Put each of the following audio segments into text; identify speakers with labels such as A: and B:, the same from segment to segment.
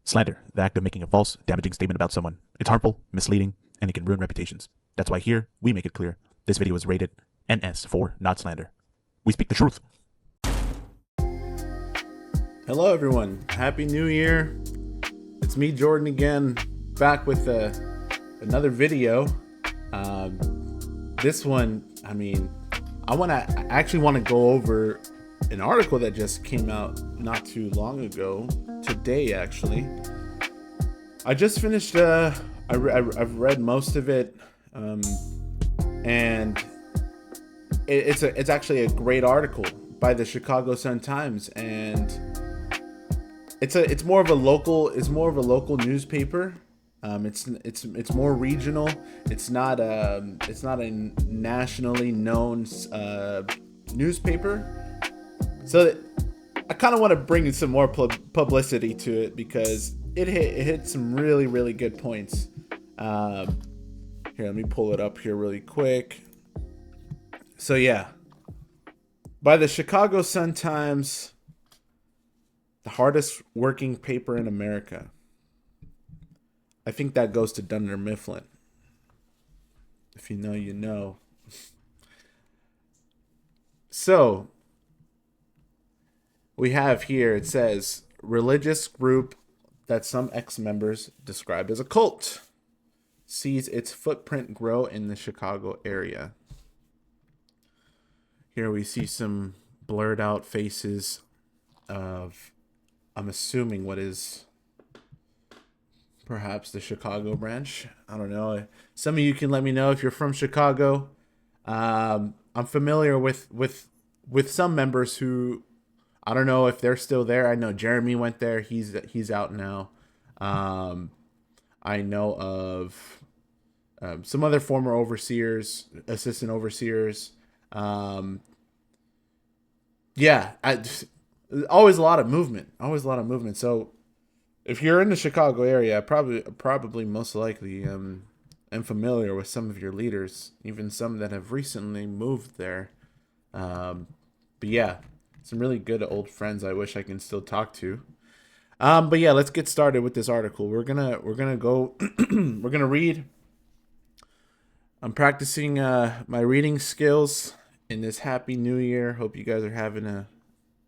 A: Slander, the act of making a false, damaging statement about someone. It's harmful, misleading, and it can ruin reputations. That's why here, we make it clear. This video is rated NS for not slander. We speak the truth.
B: Hello everyone, Happy New Year. It's me, Jordan, again, back with another video. This one, I actually want to go over an article that just came out not too long ago, today actually. I just finished, I've read most of it, and it's actually a great article by the Chicago Sun-Times, and it's more of a local newspaper. It's more regional. It's not a nationally known newspaper. So I kind of want to bring some more publicity to it because it hit some really good points. Here, let me pull it up here really quick. So yeah, by the Chicago Sun-Times, the hardest working paper in America. I think that goes to Dunder Mifflin. If you know, you know. So, we have here, it says, religious group that some ex-members described as a cult sees its footprint grow in the Chicago area. Here we see some blurred out faces of, I'm assuming, what is perhaps the Chicago branch. I don't know. Some of you can let me know if you're from Chicago. I'm familiar with some members who, I don't know if they're still there. I know Jeremy went there. He's out now. I know of some other former overseers, assistant overseers. Always a lot of movement. So if you're in the Chicago area, probably most likely am familiar with some of your leaders, even some that have recently moved there. But yeah, some really good old friends I wish I can still talk to. But yeah, let's get started with this article. We're gonna go we're gonna read. I'm practicing my reading skills in this Happy New Year. Hope you guys are having a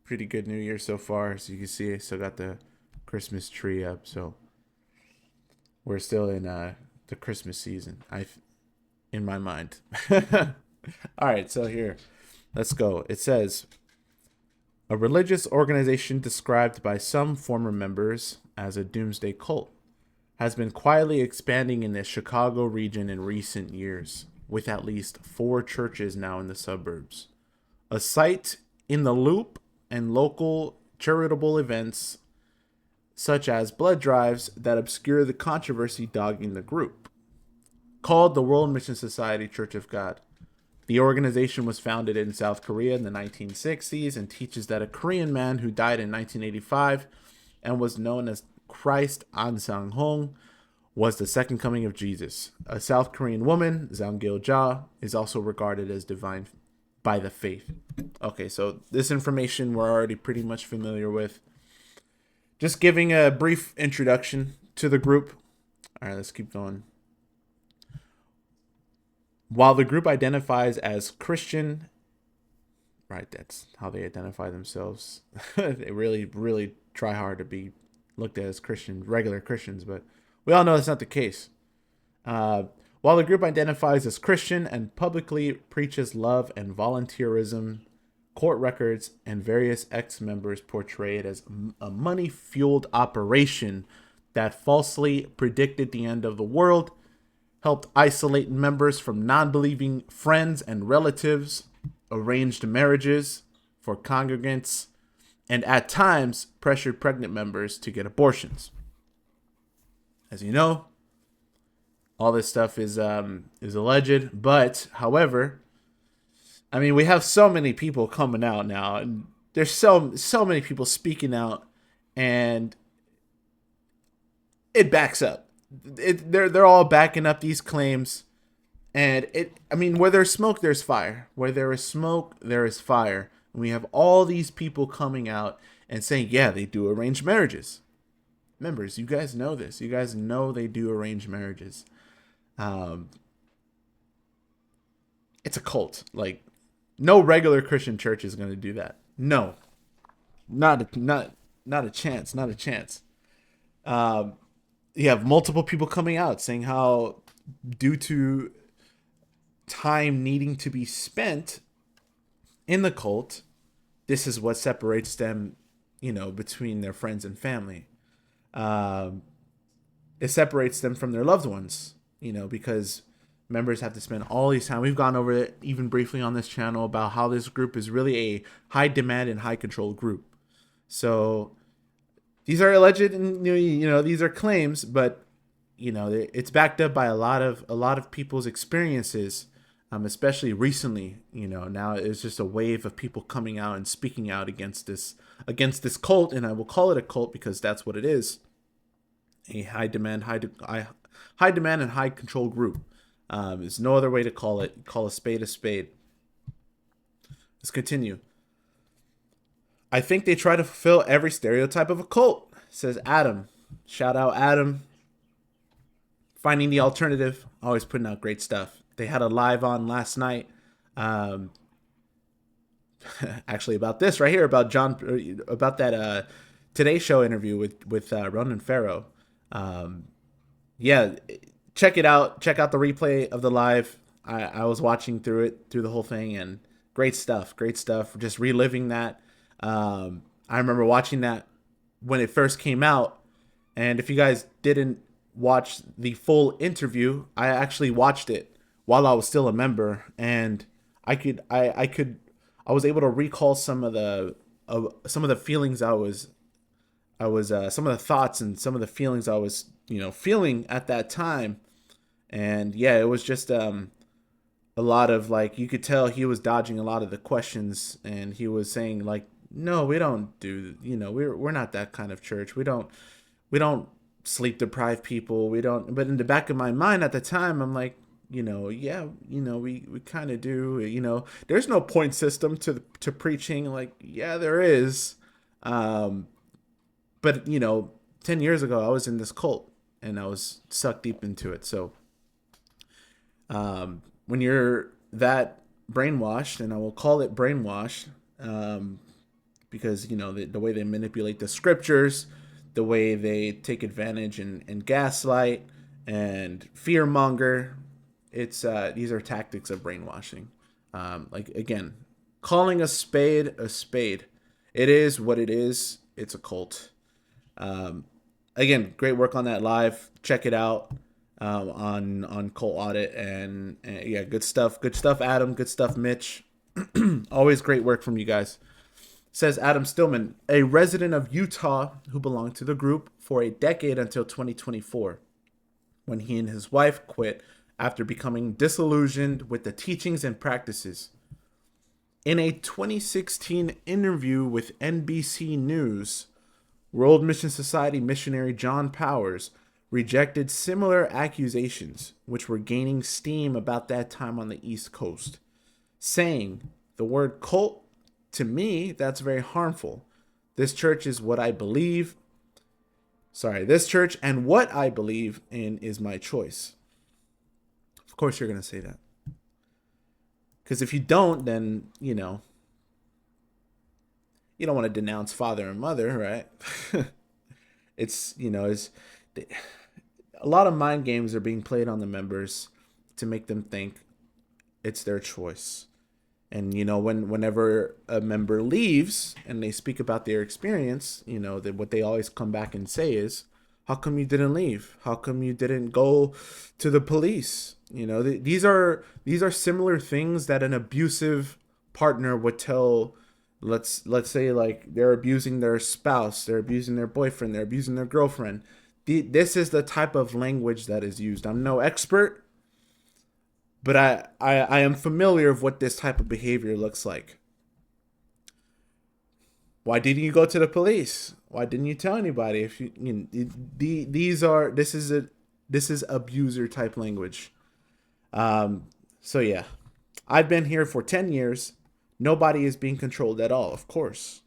B: pretty good New Year so far. As you can see, I still got the Christmas tree up, so we're still in the Christmas season. In my mind. All right, so here, let's go. It says, a religious organization described by some former members as a doomsday cult has been quietly expanding in the Chicago region in recent years, with at least 4 churches now in the suburbs. A site in the loop and local charitable events such as blood drives that obscure the controversy dogging the group. Called the World Mission Society Church of God, the organization was founded in South Korea in the 1960s and teaches that a Korean man who died in 1985 and was known as Christ An-sang-hong was the second coming of Jesus. A South Korean woman, Zangil-ja, is also regarded as divine by the faith. Okay, so this information we're already pretty much familiar with. Just giving a brief introduction to the group. All right, let's keep going. While the group identifies as Christian, right, that's how they identify themselves. They really try hard to be looked at as Christian, regular Christians, but we all know that's not the case. While the group identifies as Christian and publicly preaches love and volunteerism, court records and various ex-members portray it as a money-fueled operation that falsely predicted the end of the world, helped isolate members from non-believing friends and relatives, arranged marriages for congregants, and at times pressured pregnant members to get abortions. As you know, all this stuff is alleged, but however, we have so many people coming out now, and there's so many people speaking out, and it backs up. They're all backing up these claims, and where there's smoke, there's fire. Where there is smoke, there is fire. And we have all these people coming out and saying, yeah, they do arranged marriages. members. You guys know this. You guys know they do arranged marriages. Um, it's a cult. Like, no regular Christian church is going to do that. No, not a chance. Not a chance. Um, you have multiple people coming out saying how, due to time needing to be spent in the cult, this is what separates them, between their friends and family. Um, it separates them from their loved ones, because members have to spend all these time. We've gone over it even briefly on this channel about how this group is really a high demand and high control group. So these are alleged, and these are claims, but it's backed up by a lot of people's experiences, especially recently. Now it's just a wave of people coming out and speaking out against this cult, and I will call it a cult because that's what it is. A high demand and high control group. There's no other way to call it. Call a spade a spade. Let's continue. I think they try to fulfill every stereotype of a cult, says Adam. Shout out Adam. Finding the alternative, always putting out great stuff. They had a live on last night. Actually, about this right here, about that Today Show interview with Ronan Farrow. Yeah, check it out. Check out the replay of the live. I was watching through the whole thing, and great stuff. Just reliving that. I remember watching that when it first came out, and if you guys didn't watch the full interview, I actually watched it while I was still a member, and I was able to recall some of the feelings some of the thoughts and some of the feelings I was feeling at that time. And yeah, it was just a lot of, like, you could tell he was dodging a lot of the questions, and he was saying, like, no, we don't do, we're not that kind of church. We don't sleep deprive people. We don't. But in the back of my mind at the time, I'm like, yeah, we kind of do. There's no point system to preaching. Like, yeah, there is. But 10 years ago, I was in this cult and I was sucked deep into it. So when you're that brainwashed, and I will call it brainwashed, because the way they manipulate the scriptures, the way they take advantage and gaslight and fearmonger, these are tactics of brainwashing. Like, again, calling a spade a spade. It is what it is. It's a cult. Again, great work on that live. Check it out on Cult Audit, and yeah, good stuff. Good stuff, Adam. Good stuff, Mitch. Always great work from you guys. Says Adam Stillman, a resident of Utah who belonged to the group for a decade until 2024, when he and his wife quit after becoming disillusioned with the teachings and practices. In a 2016 interview with NBC News, World Mission Society missionary John Powers rejected similar accusations, which were gaining steam about that time on the East Coast, saying, "The word cult, to me, that's very harmful. This church is what I believe. This church and what I believe in is my choice." Of course you're going to say that. Because if you don't, then, you don't want to denounce father and mother, right? It's a lot of mind games are being played on the members to make them think it's their choice. And, whenever a member leaves and they speak about their experience, that what they always come back and say is, how come you didn't leave? How come you didn't go to the police? These are similar things that an abusive partner would tell. Let's say, like, they're abusing their spouse, they're abusing their boyfriend, they're abusing their girlfriend. This is the type of language that is used. I'm no expert, but I am familiar with what this type of behavior looks like. Why didn't you go to the police? Why didn't you tell anybody? If this is abuser type language. So yeah, I've been here for 10 years. Nobody is being controlled at all, of course.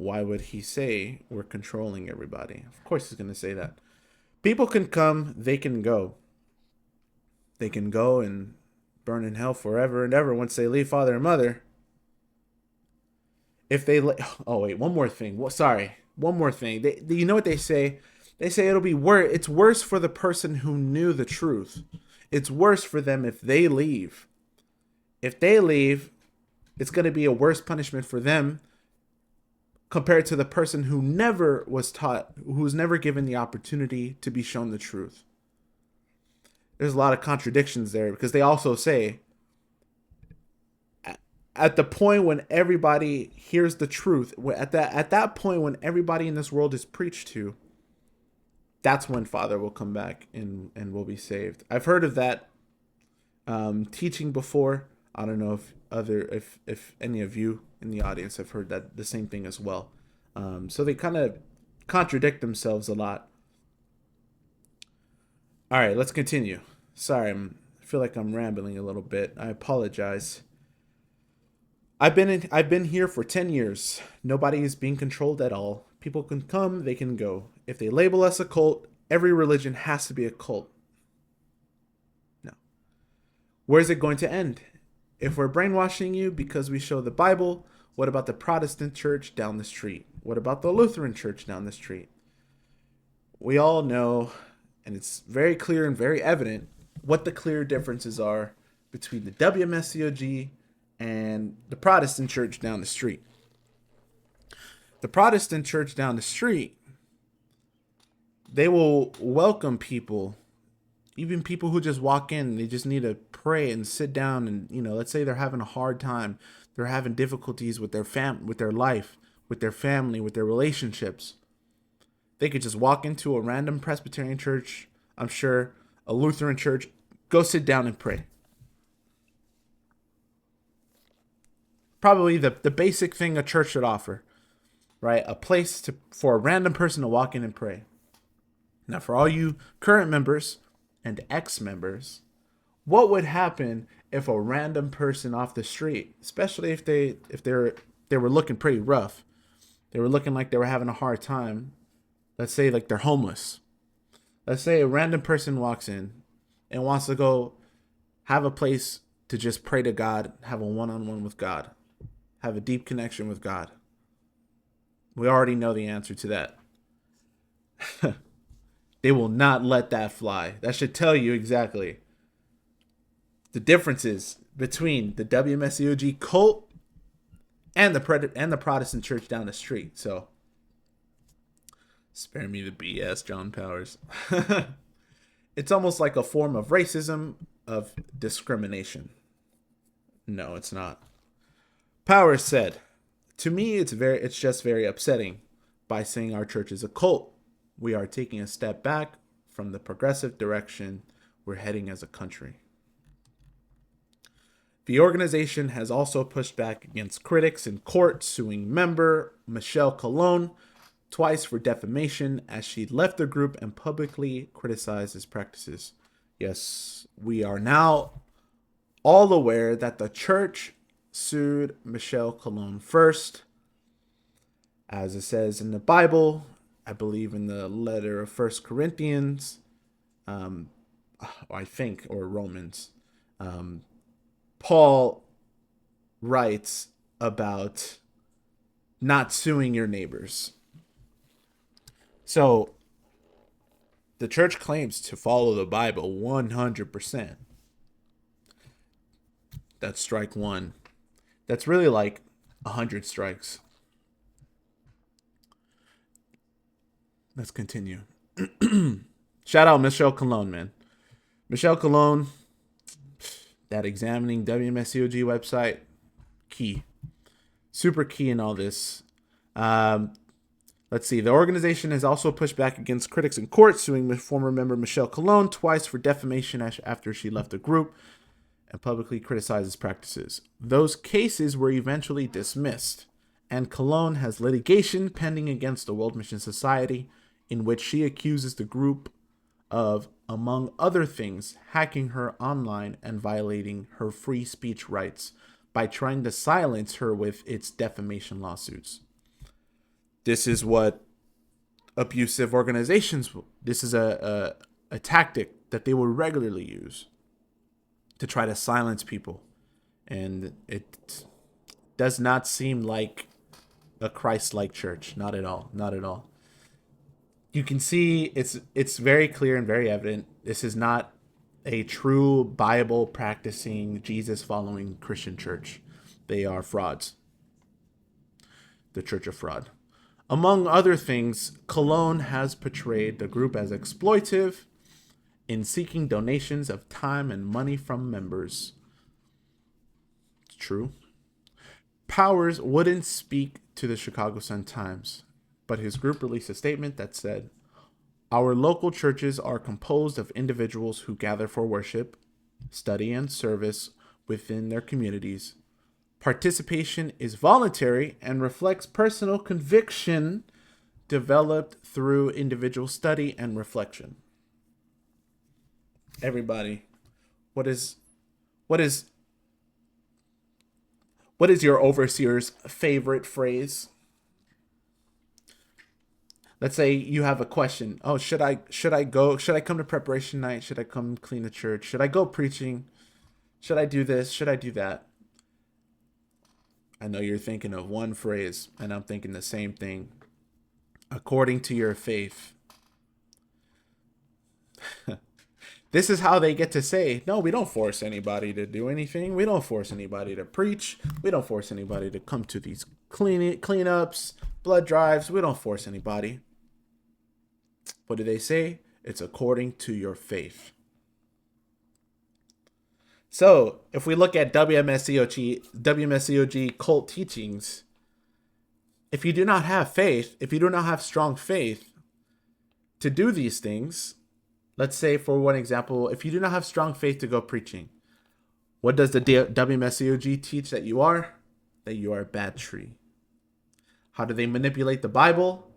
B: why would he say we're controlling everybody? Of course he's going to say that. People can come, they can go. They can go and burn in hell forever and ever once they leave father and mother. If they oh wait, one more thing. One more thing. You know what they say? They say it'll be worse. It's worse for the person who knew the truth. It's worse for them if they leave. If they leave, it's going to be a worse punishment for them compared to the person who never was taught, who was never given the opportunity to be shown the truth. There's a lot of contradictions there because they also say at the point when everybody hears the truth, at that point when everybody in this world is preached to, that's when Father will come back and will be saved. I've heard of that teaching before. I don't know if any of you in the audience have heard that the same thing as well. So they kind of contradict themselves a lot. All right, let's continue. Sorry, I feel like I'm rambling a little bit. I apologize. I've been here for 10 years. Nobody is being controlled at all. People can come, they can go. If they label us a cult, every religion has to be a cult. No. Where's it going to end? If we're brainwashing you because we show the Bible, what about the Protestant church down the street? What about the Lutheran church down the street? We all know, and it's very clear and very evident, what the clear differences are between the WMSCOG and the Protestant church down the street. The Protestant church down the street, they will welcome people, even people who just walk in. They just need to pray and sit down and, let's say they're having a hard time. They're having difficulties with their with their life, with their family, with their relationships. They could just walk into a random Presbyterian church, I'm sure, a Lutheran church, go sit down and pray. Probably the basic thing a church should offer, right? A place for a random person to walk in and pray. Now, for all you current members and ex-members, what would happen if a random person off the street, especially if they were looking pretty rough, they were looking like they were having a hard time, let's say like they're homeless. Let's say a random person walks in and wants to go have a place to just pray to God, have a one-on-one with God, have a deep connection with God. We already know the answer to that. They will not let that fly. That should tell you exactly the differences between the WMSCOG cult and the Protestant church down the street. So, spare me the BS, John Powers. It's almost like a form of racism, of discrimination. No, it's not. Powers said, "To me, it's just very upsetting. By saying our church is a cult, we are taking a step back from the progressive direction we're heading as a country." The organization has also pushed back against critics in court, suing member Michelle Colon twice for defamation as she left the group and publicly criticized his practices. Yes, we are now all aware that the church sued Michelle Colon first. As it says in the Bible, I believe in the letter of 1 Corinthians, I think, or Romans, Paul writes about not suing your neighbors. So the church claims to follow the Bible 100%. That's strike one. That's really like 100 strikes. Let's continue. Shout out Michelle Colon, man. Michelle Colon, that examining WMSCOG website, key. Super key in all this. Let's see. The organization has also pushed back against critics in court, suing former member Michelle Colon twice for defamation after she left the group and publicly criticized his practices. Those cases were eventually dismissed, and Colon has litigation pending against the World Mission Society, in which she accuses the group of, among other things, hacking her online and violating her free speech rights by trying to silence her with its defamation lawsuits. This is what abusive organizations, this is a tactic that they will regularly use to try to silence people. And it does not seem like a Christ-like church. Not at all. Not at all. You can see it's very clear and very evident. This is not a true Bible practicing, Jesus following Christian church. They are frauds. The Church of Fraud. Among other things, Cologne has portrayed the group as exploitive in seeking donations of time and money from members. It's true. Powers wouldn't speak to the Chicago Sun-Times, but his group released a statement that said, "Our local churches are composed of individuals who gather for worship, study, and service within their communities. Participation is voluntary and reflects personal conviction developed through individual study and reflection." Everybody, what is your overseer's favorite phrase? Let's say you have a question. Oh, should I go? Should I come to preparation night? Should I come clean the church? Should I go preaching? Should I do this? Should I do that? I know you're thinking of one phrase, and I'm thinking the same thing. According to your faith. This is how they get to say, no, we don't force anybody to do anything. We don't force anybody to preach. We don't force anybody to come to these cleanups, blood drives. We don't force anybody. What do they say? It's according to your faith. So if we look at WMSCOG cult teachings, if you do not have faith, if you do not have strong faith to do these things, let's say for one example, if you do not have strong faith to go preaching, what does the WMSCOG teach that you are? That you are a bad tree. How do they manipulate the Bible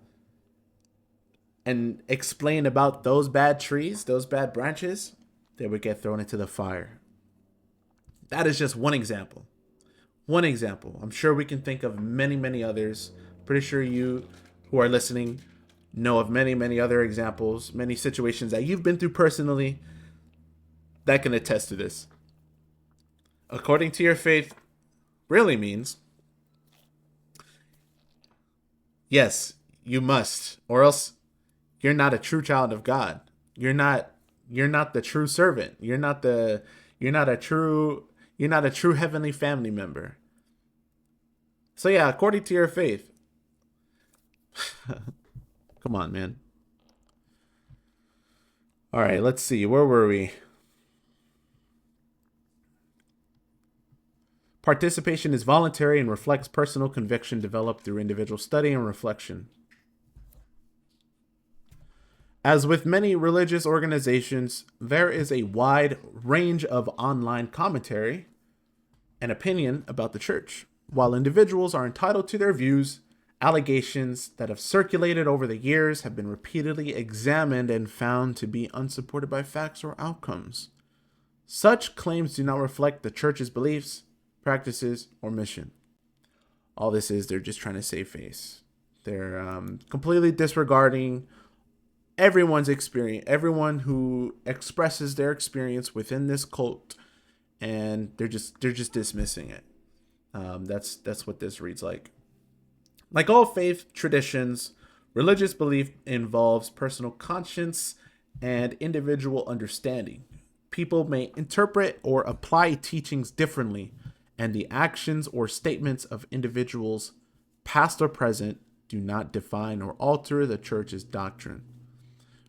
B: and explain about those bad trees, those bad branches? They would get thrown into the fire. That is just one example. One example. I'm sure we can think of many, many others. Pretty sure you who are listening know of many, many other examples, many situations that you've been through personally that can attest to this. According to your faith really means, yes, you must, or else you're not a true child of God. You're not the true servant. You're not a true heavenly family member. So yeah, according to your faith. Come on, man. All right, let's see. Where were we? Participation is voluntary and reflects personal conviction developed through individual study and reflection. As with many religious organizations, there is a wide range of online commentary and opinion about the church. While individuals are entitled to their views, allegations that have circulated over the years have been repeatedly examined and found to be unsupported by facts or outcomes. Such claims do not reflect the church's beliefs, practices, or mission. All this is, they're just trying to save face. They're completely disregarding everyone's experience, everyone who expresses their experience within this cult, and they're just dismissing it. That's what this reads like. Like all faith traditions, religious belief involves personal conscience and individual understanding. People may interpret or apply teachings differently, and the actions or statements of individuals, past or present, do not define or alter the church's doctrine.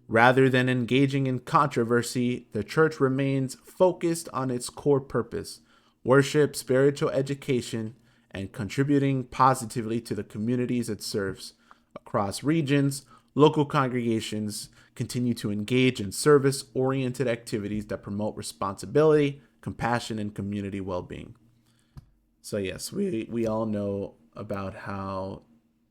B: Rather than engaging in controversy, the church remains focused on its core purpose: worship, spiritual education, and contributing positively to the communities it serves. Across regions, local congregations continue to engage in service-oriented activities that promote responsibility, compassion, and community well-being. So yes, we all know about how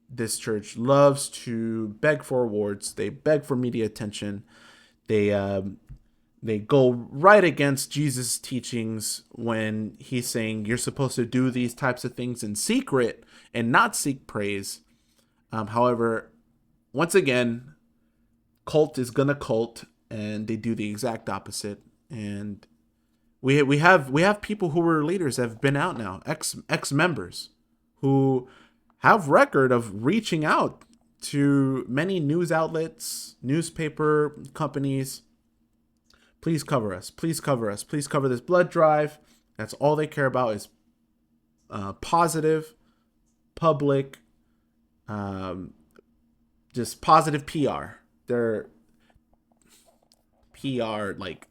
B: this church loves to beg for awards. They beg for media attention. They go right against Jesus' teachings when he's saying you're supposed to do these types of things in secret and not seek praise. However, once again, cult is gonna cult, and they do the exact opposite. And we have people who were leaders that have been out now, ex members, who have record of reaching out to many news outlets, newspaper companies. Please cover us. Please cover us. Please cover this blood drive. That's all they care about is positive, public, just positive PR. Their PR, like,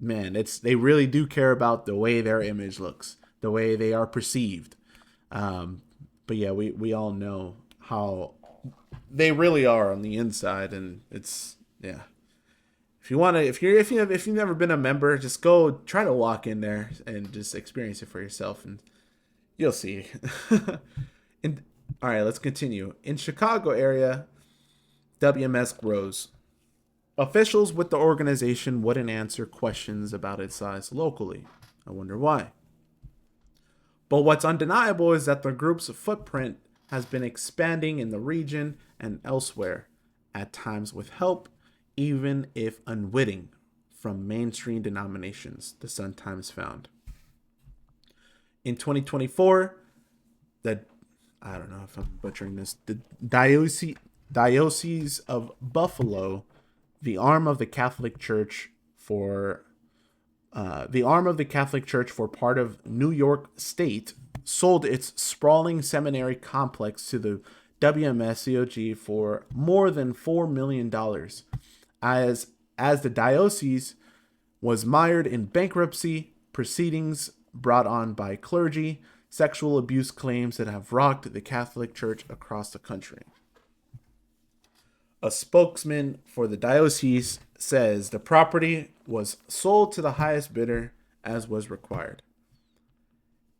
B: man, they really do care about the way their image looks, the way they are perceived. But yeah, we all know how they really are on the inside, and it's yeah. If you want to, if you've never been a member, just go try to walk in there and just experience it for yourself, and you'll see. And all right, let's continue. In Chicago area, WMS grows. Officials with the organization wouldn't answer questions about its size locally. I wonder why. But what's undeniable is that the group's footprint has been expanding in the region and elsewhere, at times with help, even if unwitting, from mainstream denominations, the Sun Times found. In 2024, I don't know if I'm butchering this, the Diocese of Buffalo, the arm of the Catholic Church for part of New York State, sold its sprawling seminary complex to the WMSCOG for more than $4 million, as the diocese was mired in bankruptcy proceedings brought on by clergy, sexual abuse claims that have rocked the Catholic Church across the country. A spokesman for the diocese says the property was sold to the highest bidder as was required,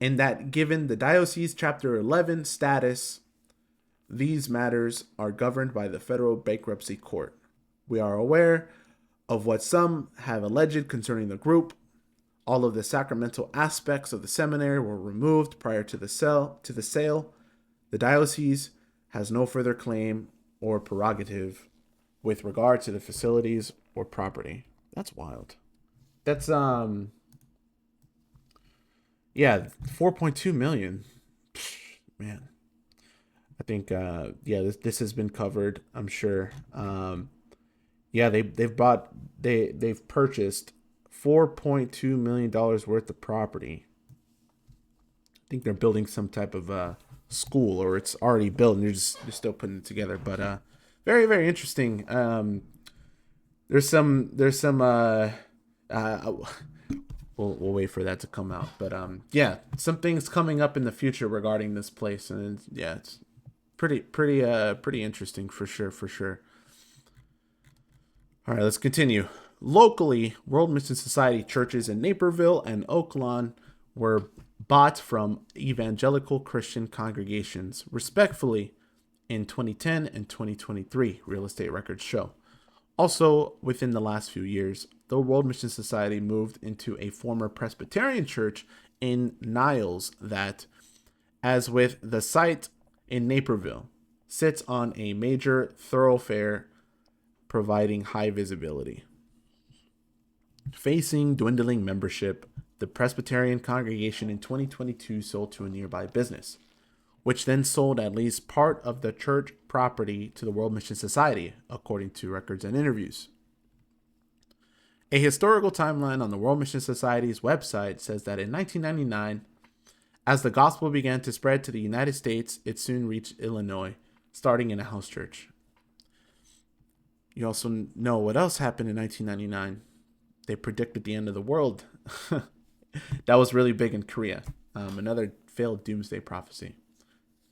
B: and that given the diocese Chapter 11 status, these matters are governed by the federal bankruptcy court. We are aware of what some have alleged concerning the group. All of the sacramental aspects of the seminary were removed prior to the sale. The diocese has no further claim or prerogative with regard to the facilities or property. That's wild. That's 4.2 million. Man. I think this has been covered, I'm sure. They've purchased $4.2 million worth of property. I think they're building some type of school, or it's already built and they're still putting it together. But very, very interesting. There's some we'll wait for that to come out. But some things coming up in the future regarding this place, and it's pretty interesting for sure. All right, let's continue. Locally, World Mission Society churches in Naperville and Oak Lawn were bought from evangelical Christian congregations, respectively, in 2010 and 2023, real estate records show. Also, within the last few years, the World Mission Society moved into a former Presbyterian church in Niles that, as with the site in Naperville, sits on a major thoroughfare providing high visibility. Facing dwindling membership, the Presbyterian congregation in 2022 sold to a nearby business, which then sold at least part of the church property to the World Mission Society, according to records and interviews. A historical timeline on the World Mission Society's website says that in 1999, as the gospel began to spread to the United States, it soon reached Illinois, starting in a house church. You also know what else happened in 1999. They predicted the end of the world. That was really big in Korea. Another failed doomsday prophecy.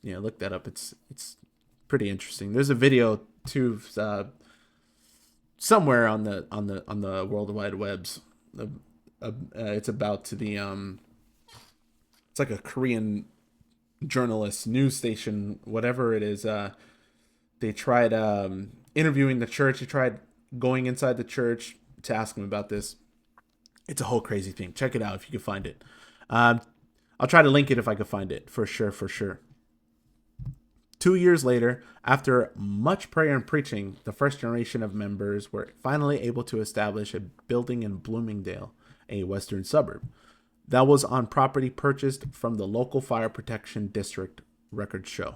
B: Look that up. It's pretty interesting. There's a video too, somewhere on the World Wide Webs. It's about to the it's like a Korean journalist, news station, whatever it is. They tried interviewing the church. They tried going inside the church to ask him about this. It's a whole crazy thing. Check it out if you can find it. I'll try to link it if I can find it, for sure. 2 years later, after much prayer and preaching, the first generation of members were finally able to establish a building in Bloomingdale, a western suburb. That was on property purchased from the local fire protection district, records show.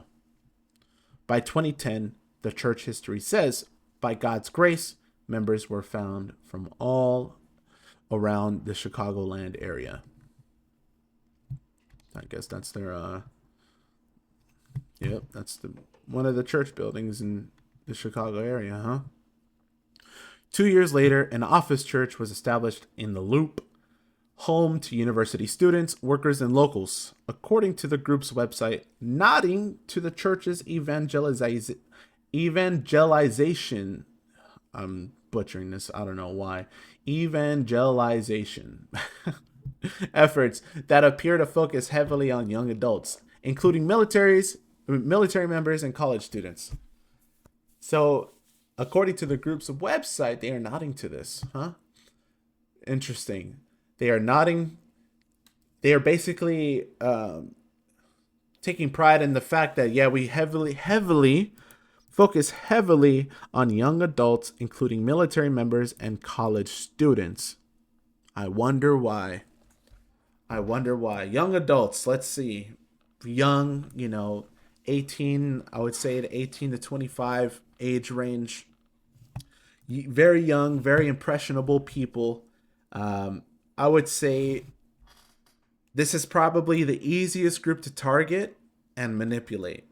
B: By 2010, the church history says, by God's grace, members were found from all around the Chicagoland area. I guess that's their that's one of the church buildings in the Chicago area, huh? 2 years later, an office church was established in the Loop, home to university students, workers, and locals, according to the group's website, nodding to the church's evangelization. I'm butchering this, I don't know why. Evangelization efforts that appear to focus heavily on young adults, including military members and college students. So, according to the group's website, they are nodding to this, huh? Interesting. They are nodding. They are basically taking pride in the fact that, yeah, we focus heavily on young adults, including military members and college students. I wonder why. Young adults, let's see. Young, 18, I would say the 18 to 25 age range. Very young, very impressionable people. I would say this is probably the easiest group to target and manipulate.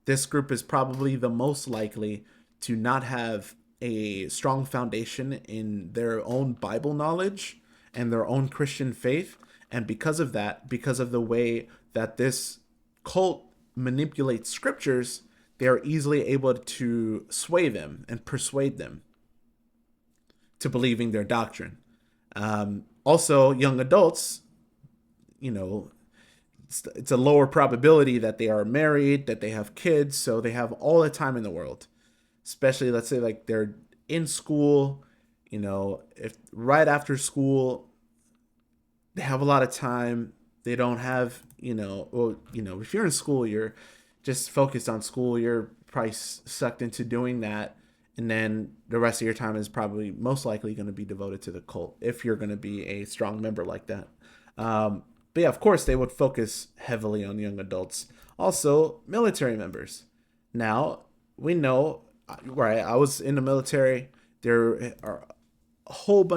B: This group is probably the most likely to not have a strong foundation in their own Bible knowledge and their own Christian faith. And because of that, because of the way that this cult manipulates scriptures, they are easily able to sway them and persuade them to believing their doctrine. Also, young adults, it's a lower probability that they are married, that they have kids, so they have all the time in the world. Especially, let's say, like they're in school, if right after school, they have a lot of time. They don't have, if you're in school, you're just focused on school. You're probably sucked into doing that. And then the rest of your time is probably most likely going to be devoted to the cult if you're going to be a strong member like that. But yeah, of course, they would focus heavily on young adults. Also, military members. Now, we know, right, I was in the military. There are a whole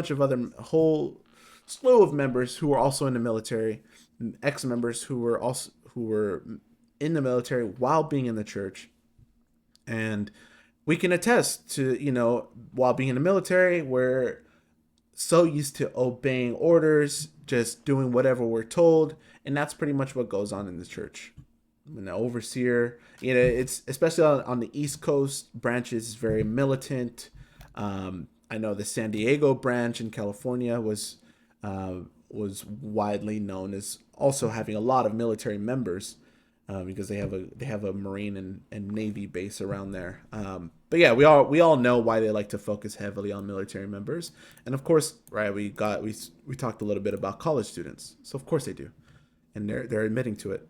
B: slew of members who were also in the military, ex-members who were in the military while being in the church. And we can attest to, while being in the military, we're so used to obeying orders, just doing whatever we're told. And that's pretty much what goes on in the church. And the overseer, it's especially on the East Coast, branches is very militant. I know the San Diego branch in California was widely known as also having a lot of military members. Because they have a Marine and Navy base around there. But yeah, we all know why they like to focus heavily on military members, and of course, right, we talked a little bit about college students, so of course they do, and they're admitting to it.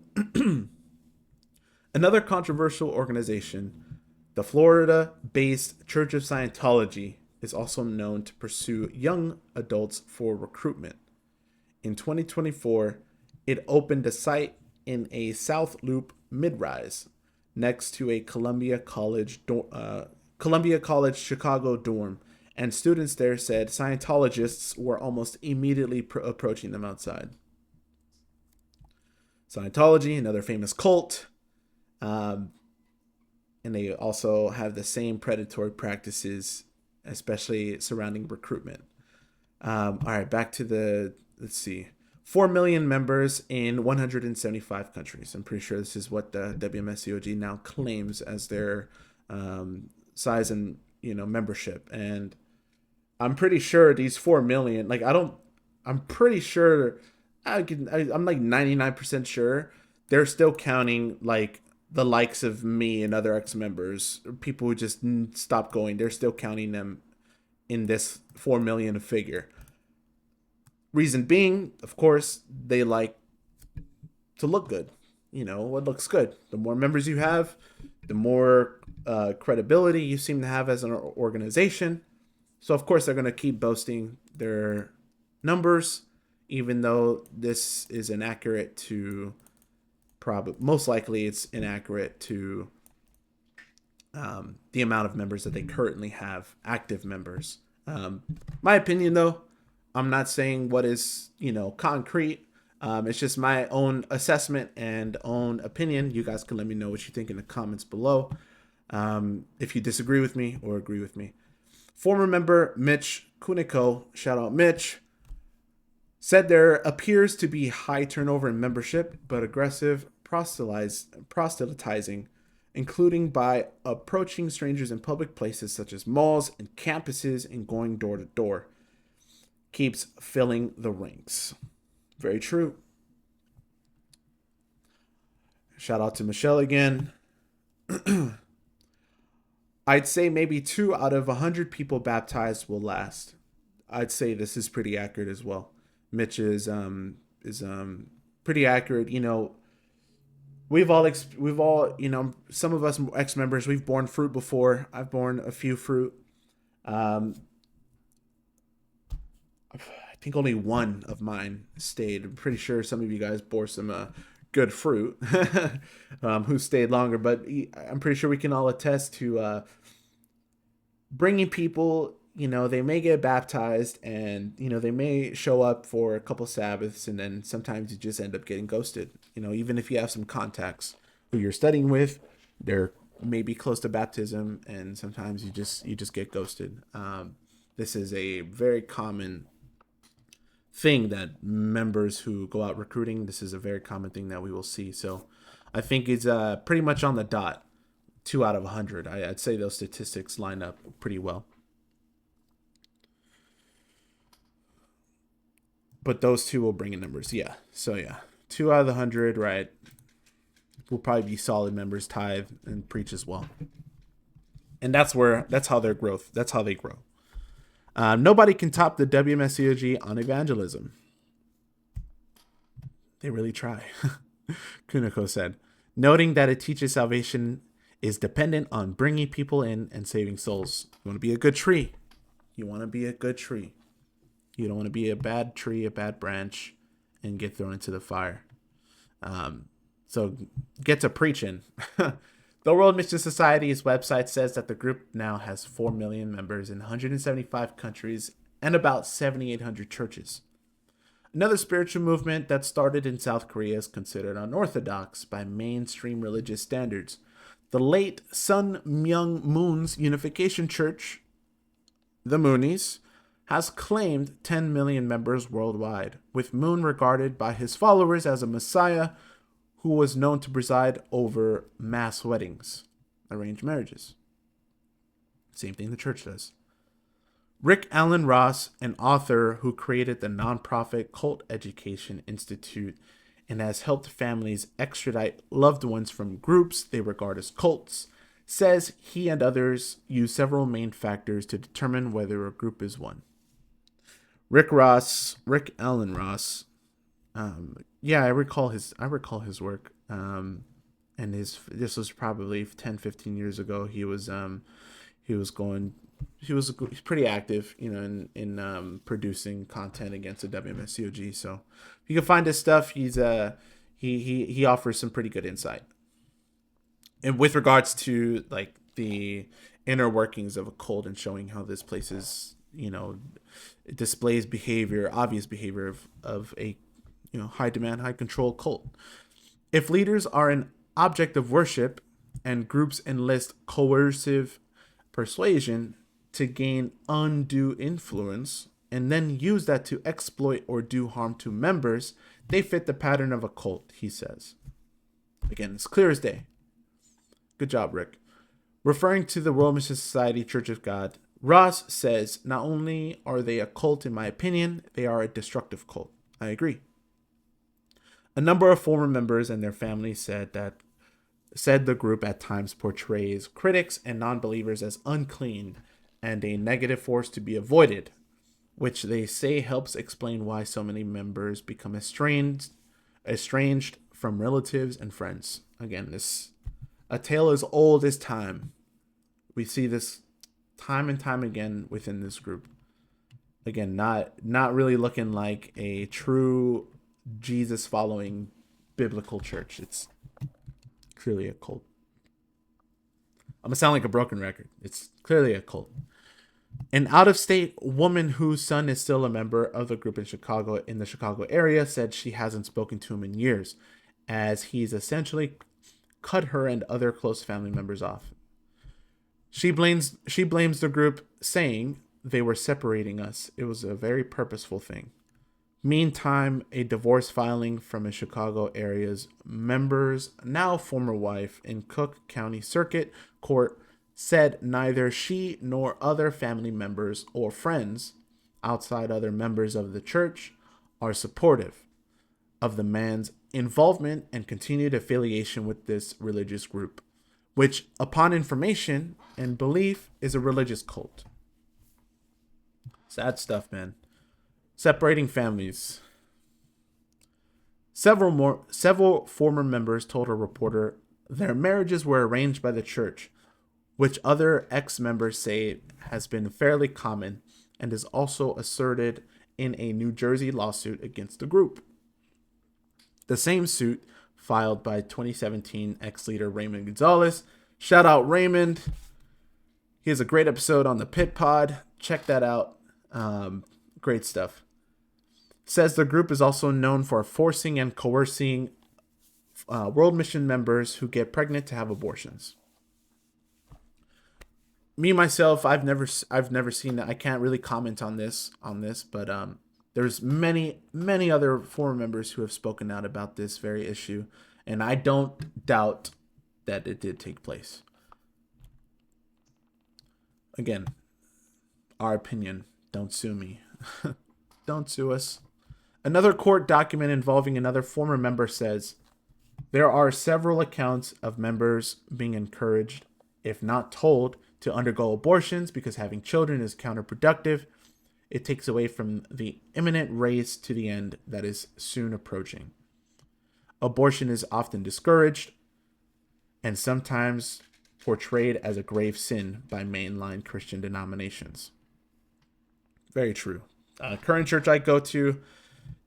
B: Another controversial organization, the Florida-based Church of Scientology, is also known to pursue young adults for recruitment. In 2024, it opened a site in a South Loop mid-rise next to a Columbia College Chicago dorm, and students there said Scientologists were almost immediately approaching them outside. Scientology, another famous cult, and they also have the same predatory practices, especially surrounding recruitment. All right, back to let's see. 4 million members in 175 countries. I'm pretty sure this is what the WMSCOG now claims as their size and membership. And I'm pretty sure these 4 million, I'm pretty sure, I'm like 99% sure they're still counting like the likes of me and other ex-members, people who just stopped going. They're still counting them in this 4 million figure. Reason being, of course, they like to look good. What looks good. The more members you have, the more credibility you seem to have as an organization. So, of course, they're going to keep boasting their numbers, even though this is inaccurate to most likely it's inaccurate to the amount of members that they currently have, active members. My opinion, though, I'm not saying what is, concrete. It's just my own assessment and own opinion. You guys can let me know what you think in the comments below. If you disagree with me or agree with me. Former member Mitch Kuniko, shout out Mitch, said there appears to be high turnover in membership, but aggressive proselytizing, including by approaching strangers in public places such as malls and campuses and going door to door, keeps filling the ranks. Very true. Shout out to Michelle again. I'd say maybe 2 out of 100 people baptized will last. I'd say this is pretty accurate as well. Mitch is pretty accurate. We've all some of us ex-members, we've borne fruit before. I've borne a few fruit. I think only one of mine stayed. I'm pretty sure some of you guys bore some good fruit who stayed longer, but I'm pretty sure we can all attest to bringing people, they may get baptized and, they may show up for a couple Sabbaths and then sometimes you just end up getting ghosted. Even if you have some contacts who you're studying with, they're maybe close to baptism and sometimes you just get ghosted. This is a very common thing that members who go out recruiting, this is a very common thing that we will see. So I think it's pretty much on the dot. 2 out of 100. I'd say those statistics line up pretty well. But those two will bring in numbers. Yeah. So yeah, 2 out of the 100, right? Will probably be solid members, tithe and preach as well. And that's how they grow. Nobody can top the WMSCOG on evangelism. They really try. Kuniko said, noting that it teaches salvation is dependent on bringing people in and saving souls. You want to be a good tree. You want to be a good tree. You don't want to be a bad tree, a bad branch, and get thrown into the fire. So get to preaching. The World Mission Society's website says that the group now has 4 million members in 175 countries and about 7,800 churches. Another spiritual movement that started in South Korea is considered unorthodox by mainstream religious standards. The late Sun Myung Moon's Unification Church, the Moonies, has claimed 10 million members worldwide, with Moon regarded by his followers as a messiah who was known to preside over mass weddings, arranged marriages. Same thing the church does. Rick Allen Ross, an author who created the nonprofit Cult Education Institute and has helped families extradite loved ones from groups they regard as cults, says he and others use several main factors to determine whether a group is one. Rick Allen Ross, I recall his work, and this was probably 10, 15 years ago. He's pretty active, in producing content against the WMSCOG. So if you can find his stuff, he offers some pretty good insight. And with regards to like the inner workings of a cult and showing how this place is, it displays obvious behavior of a, high demand, high control cult. If leaders are an object of worship and groups enlist coercive persuasion to gain undue influence and then use that to exploit or do harm to members, they fit the pattern of a cult, he says. Again, it's clear as day. Good job, Rick. Referring to the World Mission Society Church of God, Ross says, not only are they a cult in my opinion, they are a destructive cult. I agree. A number of former members and their families said the group at times portrays critics and non-believers as unclean and a negative force to be avoided, which they say helps explain why so many members become estranged from relatives and friends. Again, this A tale as old as time. We see this time and time again within this group. Again, not really looking like a true Jesus following biblical church. It's clearly a cult. I'm gonna sound like a broken record. It's clearly a cult. An out-of-state woman whose son is still a member of the group in the Chicago area said she hasn't spoken to him in years, as he's essentially cut her and other close family members off. She blames the group, saying they were separating us. It was a very purposeful thing. Meantime, a divorce filing from a Chicago area's member's now former wife in Cook County Circuit Court said neither she nor other family members or friends outside other members of the church are supportive of the man's involvement and continued affiliation with this religious group, which, upon information and belief, is a religious cult. Sad stuff, man. Separating families. Several former members told a reporter their marriages were arranged by the church, which other ex-members say has been fairly common and is also asserted in a New Jersey lawsuit against the group. The same suit filed by 2017 ex-leader Raymond Gonzalez. Shout out Raymond. He has a great episode on the Pit Pod. Check that out. Great stuff. Says the group is also known for forcing and coercing World Mission members who get pregnant to have abortions. Me myself, I've never seen that. I can't really comment on this, but there's many other former members who have spoken out about this very issue, and I don't doubt that it did take place. Again, our opinion. Don't sue me. Don't sue us. Another court document involving another former member says there are several accounts of members being encouraged, if not told, to undergo abortions because having children is counterproductive. It takes away from the imminent race to the end that is soon approaching. Abortion is often discouraged and sometimes portrayed as a grave sin by mainline Christian denominations. Very true. Current church I go to,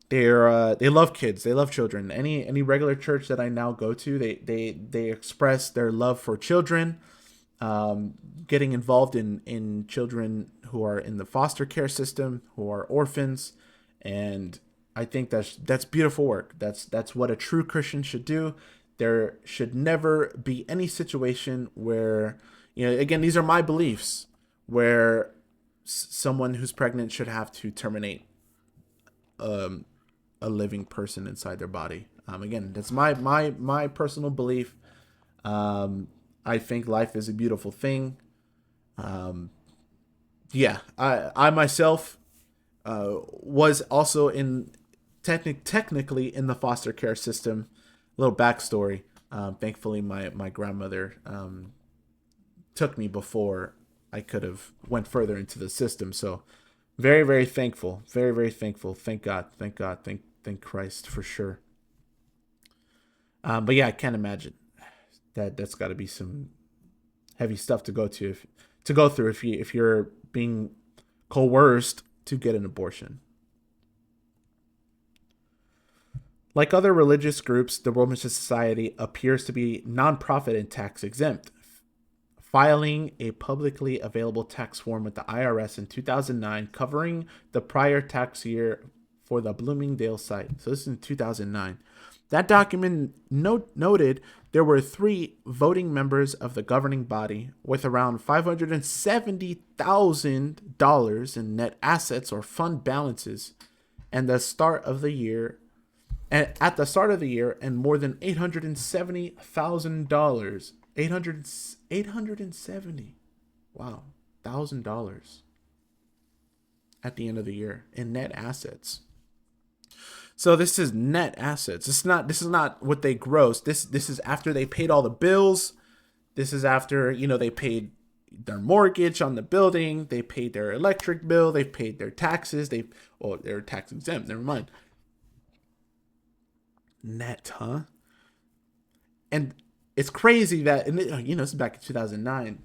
B: they love kids. They love children. Any regular church that I now go to, they express their love for children. Getting involved in children who are in the foster care system, who are orphans, and I think that's beautiful work. That's what a true Christian should do. There should never be any situation where, again, these are my beliefs, where someone who's pregnant should have to terminate a living person inside their body. Again, that's my personal belief. I think life is a beautiful thing. I myself was also technically in the foster care system. A little backstory. Thankfully, my grandmother took me before I could have went further into the system. So very, very thankful. Very, very thankful. Thank God. Thank Christ for sure. But yeah, I can't imagine. That's got to be some heavy stuff to go through if you're being coerced to get an abortion. Like other religious groups, the World Mission Society appears to be nonprofit and tax exempt, filing a publicly available tax form with the IRS in 2009 covering the prior tax year for the Bloomingdale site. So this is in 2009. That document noted there were 3 voting members of the governing body with around $570,000 in net assets or fund balances at the start of the year, and more than $870,000. $870,000 at the end of the year in net assets. So this is net assets. This is not what they grossed. This is after they paid all the bills. This is after, they paid their mortgage on the building, they paid their electric bill, they paid their taxes, they're tax exempt, never mind. Net, huh? And it's crazy that, and this is back in 2009.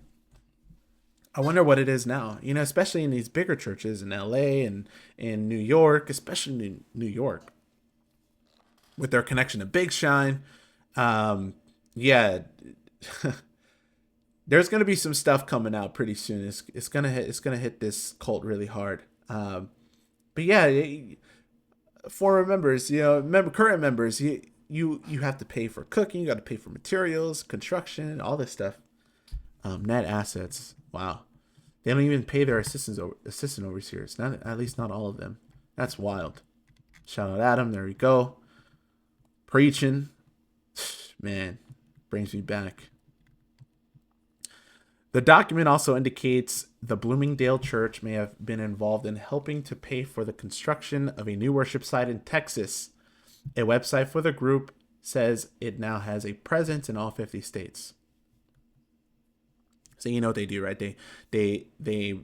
B: I wonder what it is now, especially in these bigger churches in LA and in New York, especially in New York, with their connection to Big Shine. Yeah, there's gonna be some stuff coming out pretty soon. It's gonna hit this cult really hard. But yeah, former members, current members, you have to pay for cooking, you got to pay for materials, construction, all this stuff. Net assets, wow. They don't even pay their assistant overseers. Not, at least not all of them. That's wild. Shout out Adam. There we go. Preaching, man, brings me back. The document also indicates the Bloomingdale Church may have been involved in helping to pay for the construction of a new worship site in Texas. A website for the group says it now has a presence in all 50 states. So you know what they do, right? They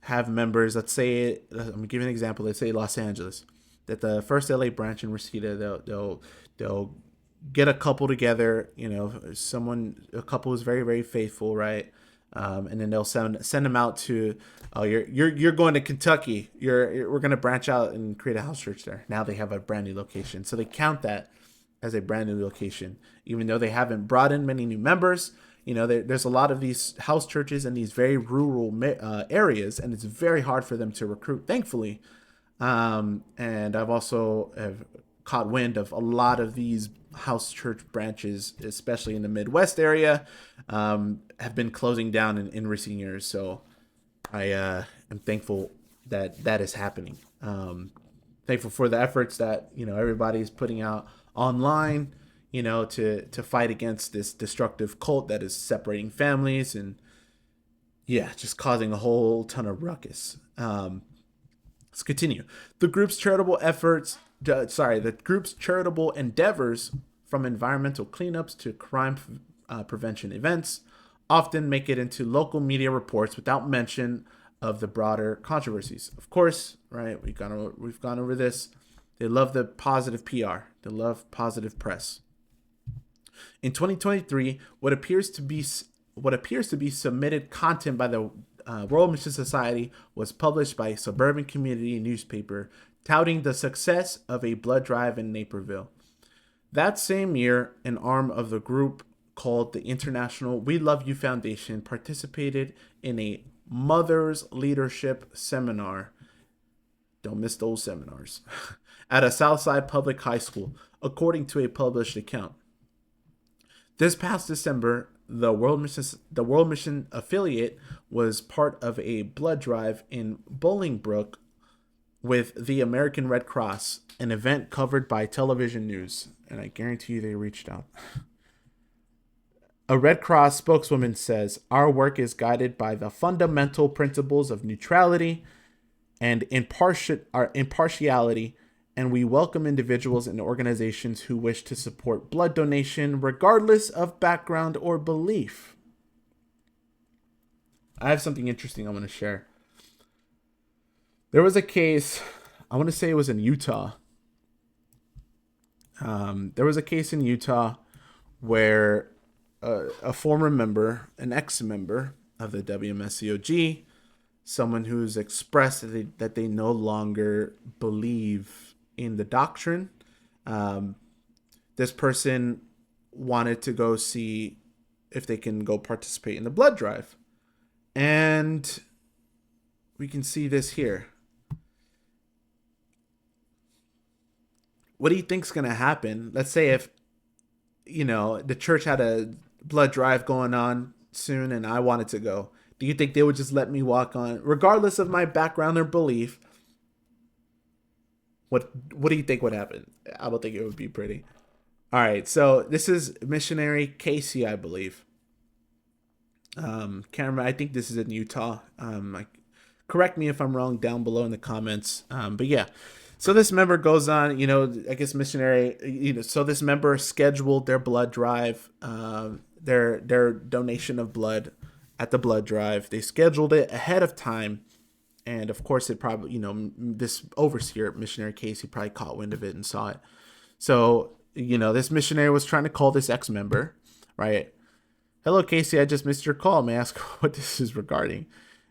B: have members. Let's say, I'm gonna give you an example. Let's say Los Angeles, that the First LA branch in Reseda, they'll get a couple together. A couple who's very very faithful, right? And then they'll send them out to, oh, you're going to Kentucky. We're gonna branch out and create a house church there. Now they have a brand new location, so they count that as a brand new location, even though they haven't brought in many new members. There's a lot of these house churches in these very rural areas, and it's very hard for them to recruit, thankfully. And I've also have caught wind of a lot of these house church branches, especially in the Midwest area, have been closing down in recent years. So I am thankful that that is happening. Thankful for the efforts that everybody's putting out online, to fight against this destructive cult that is separating families and, yeah, just causing a whole ton of ruckus. Let's continue. The group's charitable endeavors, from environmental cleanups to crime prevention events, often make it into local media reports without mention of the broader controversies. Of course, right? We've gone over this. They love the positive PR. They love positive press. In 2023, what appears to be submitted content by the World Mission Society was published by a suburban community newspaper, touting the success of a blood drive in Naperville. That same year, an arm of the group called the International We Love You Foundation participated in a Mothers Leadership Seminar. Don't miss those seminars. At a Southside Public High School, according to a published account. This past December, the World Mission affiliate was part of a blood drive in Bolingbrook with the American Red Cross, an event covered by television news. And I guarantee you they reached out. A Red Cross spokeswoman says, "Our work is guided by the fundamental principles of neutrality and impartiality, and we welcome individuals and organizations who wish to support blood donation regardless of background or belief." I have something interesting I want to share. There was a case, I want to say it was in Utah. There was a case in Utah where a former member, an ex-member of the WMSCOG, someone who's expressed that they no longer believe in the doctrine. This person wanted to go see if they can go participate in the blood drive. And we can see this here. What do you think's going to happen? Let's say if, the church had a blood drive going on soon and I wanted to go. Do you think they would just let me walk on, regardless of my background or belief? What do you think would happen? I don't think it would be pretty. All right, so this is missionary Casey, I believe. Can't remember. I think this is in Utah. Correct me if I'm wrong down below in the comments. But yeah, so this member goes on. I guess missionary. So this member scheduled their blood drive, their donation of blood at the blood drive. They scheduled it ahead of time. And of course, it probably, this overseer, missionary Casey, probably caught wind of it and saw it. So, this missionary was trying to call this ex-member, right? Hello, Casey. I just missed your call. May I ask what this is regarding?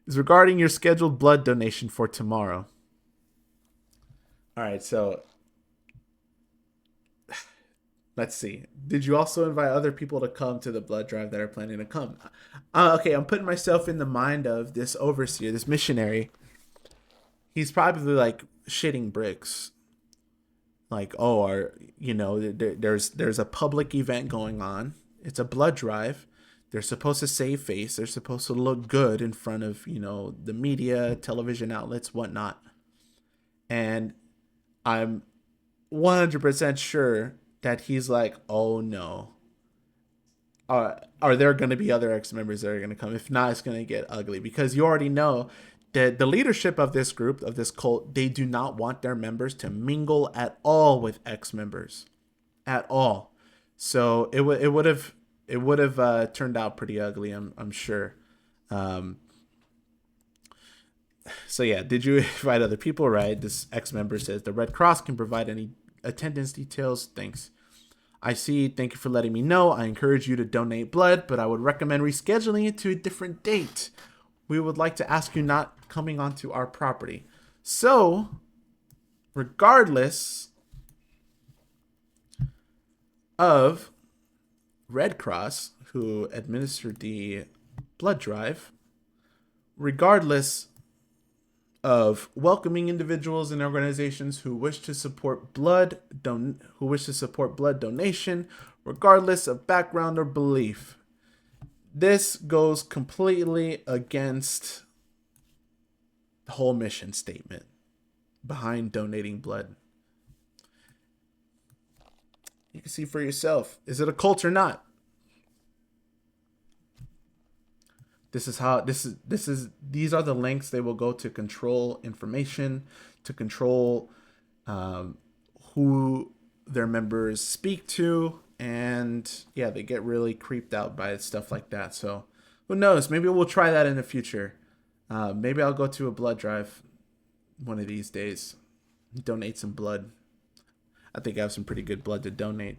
B: It's regarding your scheduled blood donation for tomorrow. All right, so let's see. Did you also invite other people to come to the blood drive that are planning to come? Okay, I'm putting myself in the mind of this overseer, this missionary. He's probably like shitting bricks. Like, oh, there's a public event going on. It's a blood drive. They're supposed to save face. They're supposed to look good in front of the media, television outlets, whatnot. And I'm 100% sure that he's like, oh no, are there going to be other ex-members that are going to come? If not, it's going to get ugly, because you already know that the leadership of this group, of this cult, they do not want their members to mingle at all with ex-members, at all. So it would have turned out pretty ugly, I'm sure. So yeah, did you invite other people? Right. This ex-member says the Red Cross can provide any attendance details. Thanks. I see. Thank you for letting me know. I encourage you to donate blood, but I would recommend rescheduling it to a different date. We would like to ask you not coming onto our property. So, regardless of Red Cross, who administered the blood drive, regardless of welcoming individuals and organizations who wish to support blood donation, regardless of background or belief. This goes completely against the whole mission statement behind donating blood. You can see for yourself. Is it a cult or not? These are the lengths they will go to control information, to control who their members speak to, and yeah, they get really creeped out by stuff like that. So who knows? Maybe we'll try that in the future. Maybe I'll go to a blood drive one of these days, donate some blood. I think I have some pretty good blood to donate.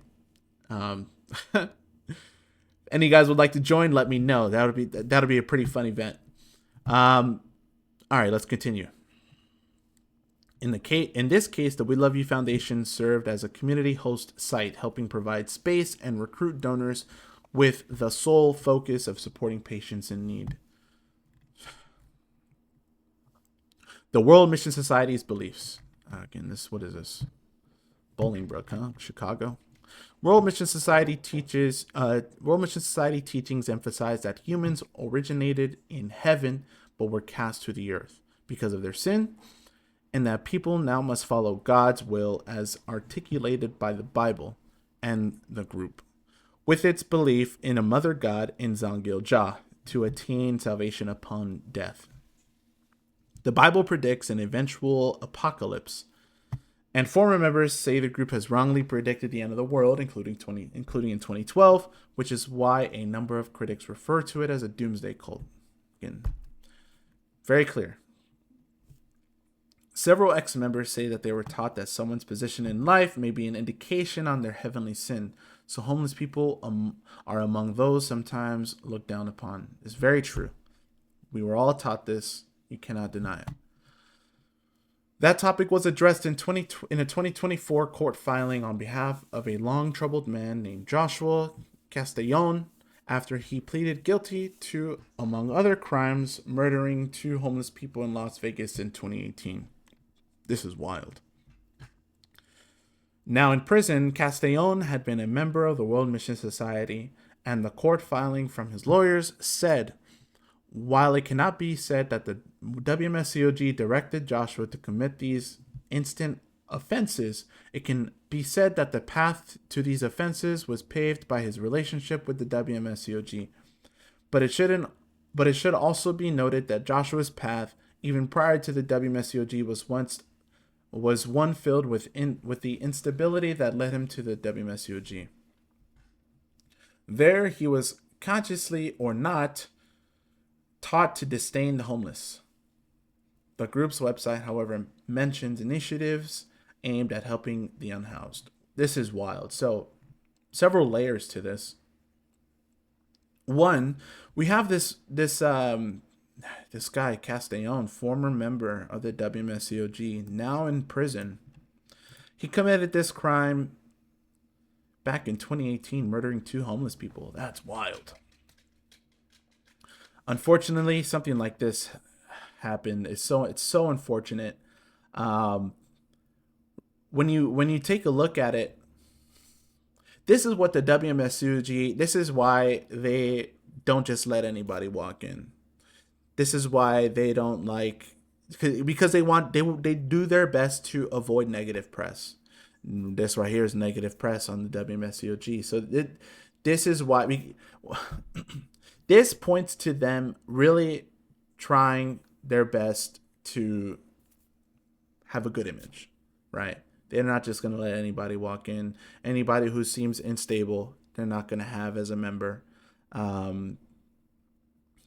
B: Any guys would like to join, let me know. That'll be a pretty fun event. All right, let's continue. In this case, the We Love You Foundation served as a community host site, helping provide space and recruit donors with the sole focus of supporting patients in need. The World Mission Society's beliefs. Again, what is this? Bolingbrook, huh? Chicago. World Mission Society teachings emphasize that humans originated in heaven but were cast to the earth because of their sin, and that people now must follow God's will as articulated by the Bible and the group, with its belief in a mother god in Zangil Jah to attain salvation upon death. The Bible predicts an eventual apocalypse, and former members say the group has wrongly predicted the end of the world, including in 2012, which is why a number of critics refer to it as a doomsday cult. Again, very clear. Several ex-members say that they were taught that someone's position in life may be an indication on their heavenly sin. So homeless people are among those sometimes looked down upon. It's very true. We were all taught this. You cannot deny it. That topic was addressed in a 2024 court filing on behalf of a long-troubled man named Joshua Castellon after he pleaded guilty to, among other crimes, murdering 2 homeless people in Las Vegas in 2018. This is wild. Now in prison, Castellon had been a member of the World Mission Society, and the court filing from his lawyers said, while it cannot be said that the WMSCOG directed Joshua to commit these instant offenses, it can be said that the path to these offenses was paved by his relationship with the WMSCOG. But it should also be noted that Joshua's path, even prior to the WMSCOG, was one filled with the instability that led him to the WMSCOG. There, he was consciously or not taught to disdain the homeless. The group's website, however, mentions initiatives aimed at helping the unhoused. This is wild. So, several layers to this. One, we have this guy Castellon, former member of the WMSCOG, now in prison. He committed this crime back in 2018, murdering 2 homeless people. That's wild. Unfortunately, something like this happened. It's so unfortunate. Um, when you take a look at it, this is what the WMSCOG. This is why they don't just let anybody walk in. This is why they don't like, because they do their best to avoid negative press. This right here is negative press on the WMSCOG. So this is why this points to them really trying their best to have a good image, right? They're not just going to let anybody walk in. Anybody who seems unstable, they're not going to have as a member.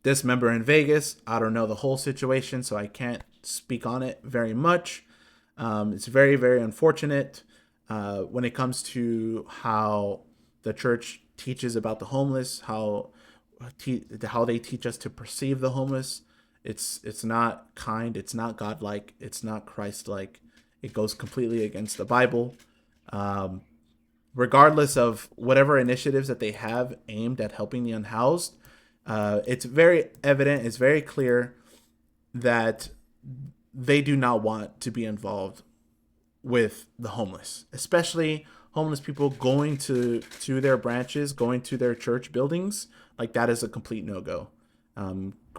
B: This member in Vegas, I don't know the whole situation, so I can't speak on it very much. It's very, very unfortunate when it comes to how the church teaches about the homeless, how they teach us to perceive the homeless. It's not kind. It's not godlike. It's not Christ-like. It goes completely against the Bible. Regardless of whatever initiatives that they have aimed at helping the unhoused, it's very evident, it's very clear that they do not want to be involved with the homeless, especially homeless people going to their branches, going to their church buildings. Like, that is a complete no-go.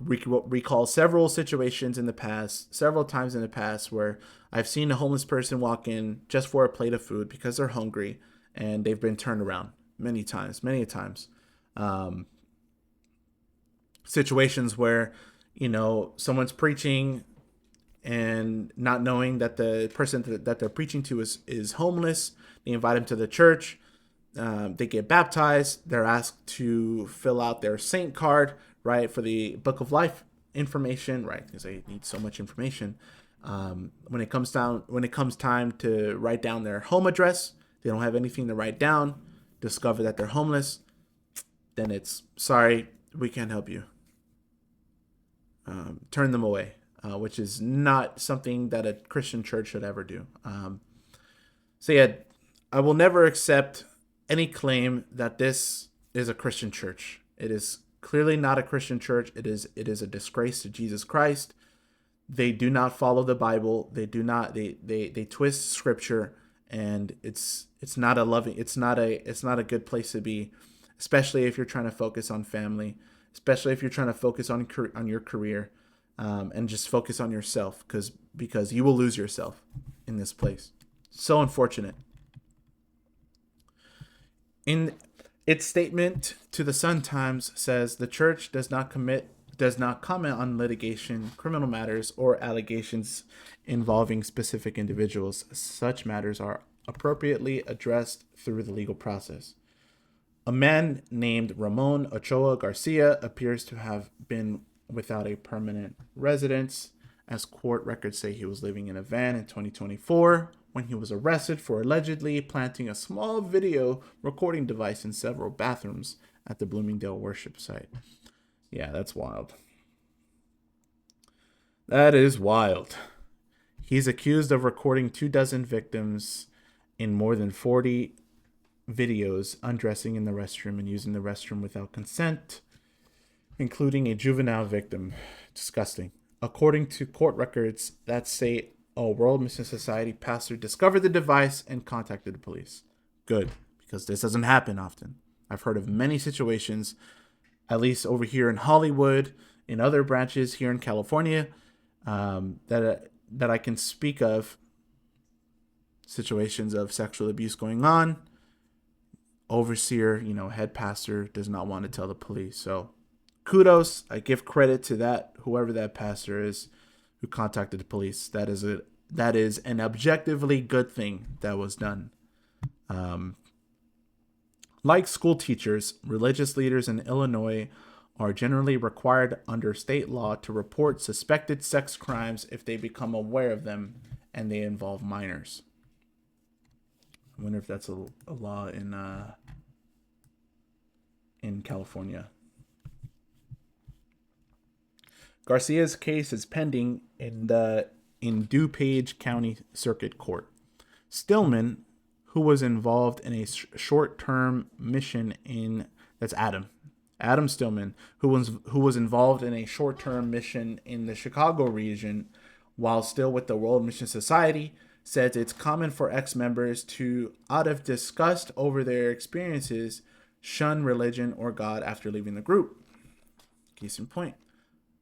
B: Recall several situations in the past, several times in the past, where I've seen a homeless person walk in just for a plate of food because they're hungry, and they've been turned around many times. Situations where, someone's preaching and not knowing that the person that they're preaching to is homeless. They invite him to the church. They get baptized. They're asked to fill out their saint card, right, for the Book of Life information, right, because they need so much information. When it comes time to write down their home address, they don't have anything to write down. Discover that they're homeless. Then it's, sorry, we can't help you. Turn them away, which is not something that a Christian church should ever do. So yeah, I will never accept any claim that this is a Christian church. It is clearly not a Christian church. It is a disgrace to Jesus Christ. They do not follow the Bible. They do not. They twist Scripture, and it's not a good place to be, especially if you're trying to focus on family, especially if you're trying to focus on your career, and just focus on yourself, because you will lose yourself in this place. So unfortunate. In its statement to the Sun-Times, says the church does not comment on litigation, criminal matters, or allegations involving specific individuals. Such matters are appropriately addressed through the legal process. A man named Ramon Ochoa Garcia appears to have been without a permanent residence, as court records say he was living in a van in 2024 when he was arrested for allegedly planting a small video recording device in several bathrooms at the Bloomingdale worship site. Yeah, that's wild. That is wild. He's accused of recording 24 victims in more than 40 videos undressing in the restroom and using the restroom without consent, including a juvenile victim. Disgusting. According to court records that say a World Mission Society pastor discovered the device and contacted the police. Good, because this doesn't happen often. I've heard of many situations, at least over here in Hollywood, in other branches here in California, that I can speak of, situations of sexual abuse going on. Overseer, head pastor does not want to tell the police. So kudos. I give credit to that, whoever that pastor is who contacted the police. That is an objectively good thing that was done. Like school teachers, religious leaders in Illinois are generally required under state law to report suspected sex crimes if they become aware of them and they involve minors. I wonder if that's a law in California. Garcia's case is pending in DuPage County Circuit Court. Stillman, who was involved in a short-term mission in that's Adam Stillman, who was involved in a short-term mission in the Chicago region while still with the World Mission Society, says it's common for ex-members to, out of disgust over their experiences, shun religion or God after leaving the group. Case in point.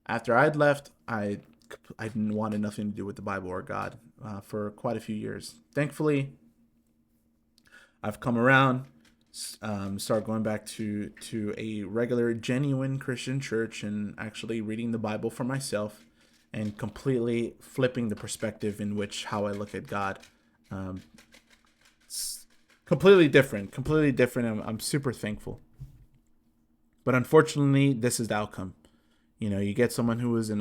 B: After I'd left, I wanted nothing to do with the Bible or God for quite a few years. Thankfully, I've come around, started going back to a regular, genuine Christian church and actually reading the Bible for myself and completely flipping the perspective in which how I look at God. It's completely different. I'm super thankful. But unfortunately, this is the outcome. You know, you get someone who was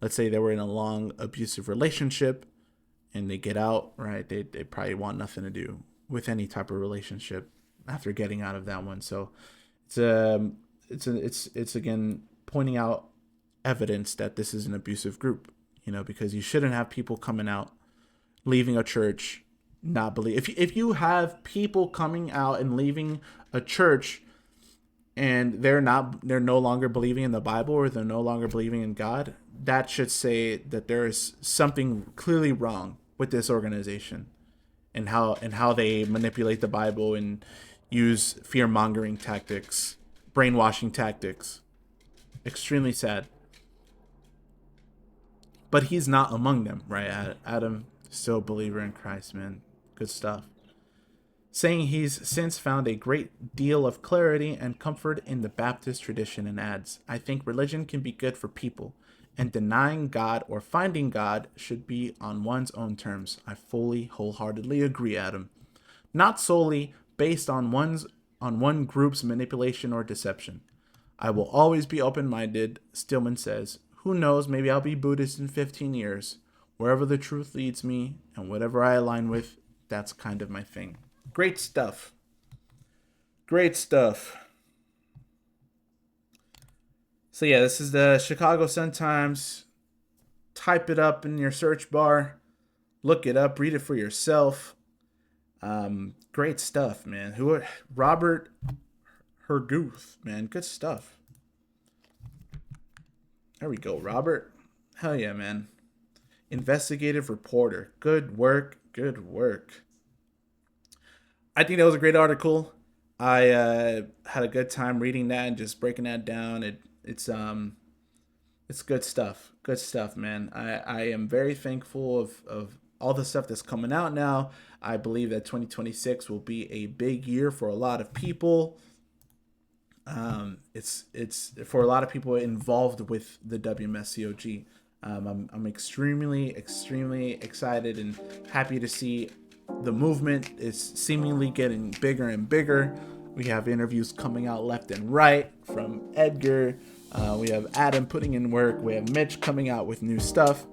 B: let's say they were in a long abusive relationship and they get out, right? They probably want nothing to do with any type of relationship after getting out of that one. So it's again pointing out evidence that this is an abusive group, you know, because you shouldn't have people coming out, leaving a church, not believe. If you have people coming out and leaving a church and they're no longer believing in the Bible or they're no longer believing in God, that should say that there is something clearly wrong with this organization and how they manipulate the Bible and use fear-mongering tactics, brainwashing tactics. Extremely sad. But he's not among them, right? Adam, still a believer in Christ, man. Good stuff. Saying he's since found a great deal of clarity and comfort in the Baptist tradition, and adds, I think religion can be good for people, and denying God or finding God should be on one's own terms. I fully, wholeheartedly agree, Adam. Not solely based on one group's manipulation or deception. I will always be open-minded, Stillman says. Who knows, maybe I'll be Buddhist in 15 years. Wherever the truth leads me, and whatever I align with, that's kind of my thing. Great stuff. Great stuff. So yeah, this is the Chicago Sun-Times. Type it up in your search bar. Look it up. Read it for yourself. Great stuff, man. Robert Herguth, man. Good stuff. There we go, Robert. Hell yeah, man. Investigative reporter. Good work. Good work. I think that was a great article. I had a good time reading that and just breaking that down. It's good stuff. Good stuff, man. I am very thankful of all the stuff that's coming out now. I believe that 2026 will be a big year for a lot of people. It's for a lot of people involved with the WMSCOG. I'm extremely excited and happy to see the movement is seemingly getting bigger and bigger. We have interviews coming out left and right from Edgar. We have Adam putting in work. We have Mitch coming out with new stuff.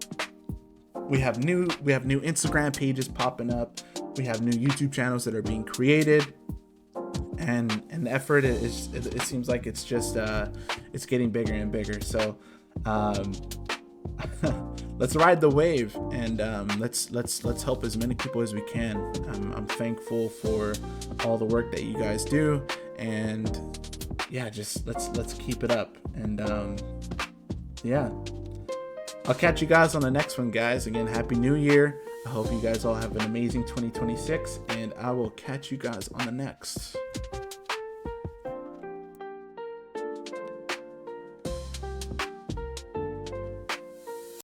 B: We have new Instagram pages popping up. We have new YouTube channels that are being created. And the effort it seems like it's just it's getting bigger and bigger. So let's ride the wave and let's help as many people as we can. I'm thankful for all the work that you guys do, and yeah, just let's keep it up. And yeah, I'll catch you guys on the next one, guys. Again, Happy New Year. I hope you guys all have an amazing 2026, and I will catch you guys on the next.